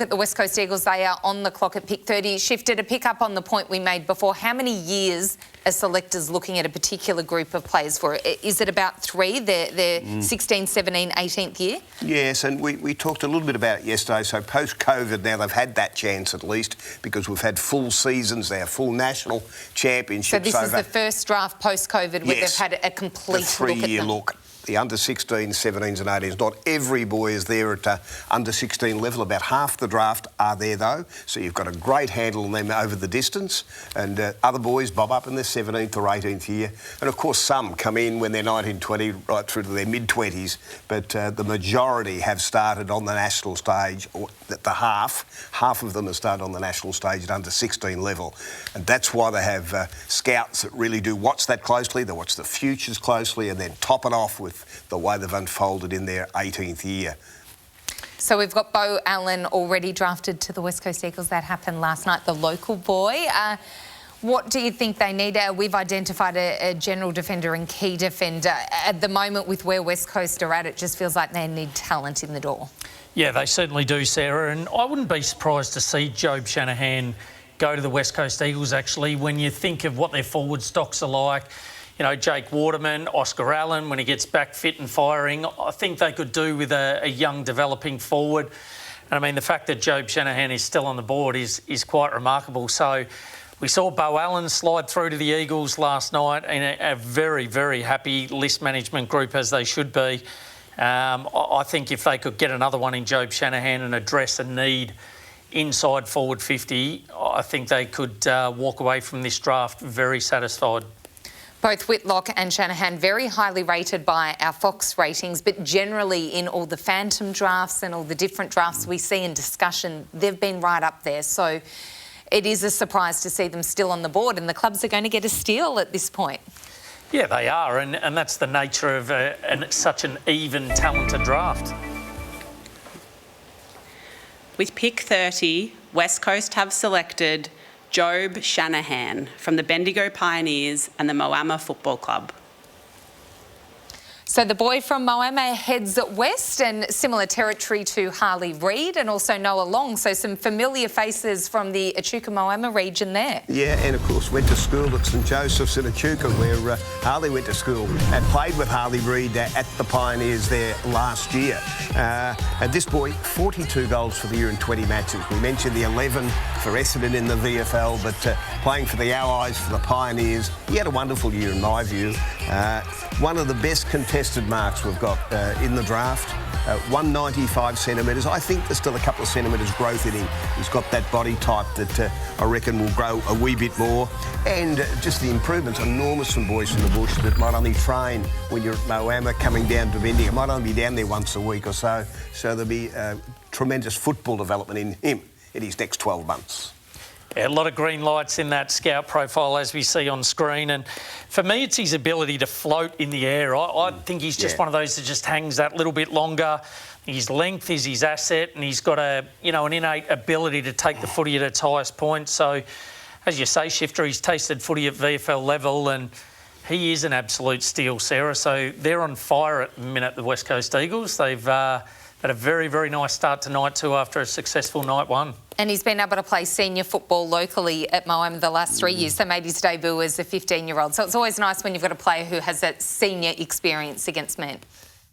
At the West Coast Eagles, they are on the clock at pick 30. Shifter, to pick up on the point we made before, how many years are selectors looking at a particular group of players for? Is it about three, their 16, 17, 18th year? Yes, and we talked a little bit about it yesterday. So post-COVID now they've had that chance at least because we've had full seasons there, full national championships. So this is the first draft post-COVID where they've had a complete three-year look. The under-16s, 17s and 18s. Not every boy is there at under-16 level. About half the draft are there, though. So you've got a great handle on them over the distance. And other boys bob up in their 17th or 18th year. And, of course, some come in when they're 19, 20, right through to their mid-20s. But the majority have started on the national stage, or half of them have started on the national stage at under-16 level. And that's why they have scouts that really do watch that closely. They watch the futures closely and then top it off with the way they've unfolded in their 18th year. So we've got Beau Allen already drafted to the West Coast Eagles. That happened last night, the local boy. What do you think they need? We've identified a general defender and key defender. At the moment, with where West Coast are at, it just feels like they need talent in the door. Yeah, they certainly do, Sarah. And I wouldn't be surprised to see Jobe Shanahan go to the West Coast Eagles, actually, when you think of what their forward stocks are like. You know, Jake Waterman, Oscar Allen, when he gets back fit and firing, I think they could do with a young developing forward. And I mean, the fact that Jobe Shanahan is still on the board is quite remarkable. So we saw Beau Allen slide through to the Eagles last night in a very, very happy list management group, as they should be. I think if they could get another one in Jobe Shanahan and address a need inside forward 50, I think they could walk away from this draft very satisfied. Both Whitlock and Shanahan very highly rated by our Fox ratings, but generally in all the phantom drafts and all the different drafts we see in discussion, they've been right up there. So it is a surprise to see them still on the board, and the clubs are going to get a steal at this point. Yeah, they are, and that's the nature of such an even, talented draft. With pick 30, West Coast have selected Jobe Shanahan from the Bendigo Pioneers and the Moama Football Club. So the boy from Moama heads west, and similar territory to Harley Reid and also Noah Long. So some familiar faces from the Echuca Moama region there. Yeah, and of course went to school at St Joseph's in Echuca, where Harley went to school and played with Harley Reid at the Pioneers there last year. And this boy, 42 goals for the year in 20 matches. We mentioned the 11 for Essendon in the VFL, but playing for the Allies, for the Pioneers, he had a wonderful year in my view. One of the best contested marks we've got in the draft, 195 centimetres. I think there's still a couple of centimetres growth in him. He's got that body type that I reckon will grow a wee bit more. And just the improvements are enormous from boys from the bush that might only train when you're at Moama coming down to Bendigo. Might only be down there once a week or so. So there'll be tremendous football development in him in his next 12 months. Yeah, a lot of green lights in that scout profile, as we see on screen. And for me, it's his ability to float in the air. I think he's just one of those that just hangs that little bit longer. His length is his asset, and he's got an innate ability to take the footy at its highest point. So, as you say, Shifter, he's tasted footy at VFL level, and he is an absolute steal, Sarah. So they're on fire at the minute, the West Coast Eagles. They've had a very, very nice start tonight too after a successful night one. And he's been able to play senior football locally at Moama the last 3 years, so made his debut as a 15-year-old. So it's always nice when you've got a player who has that senior experience against men.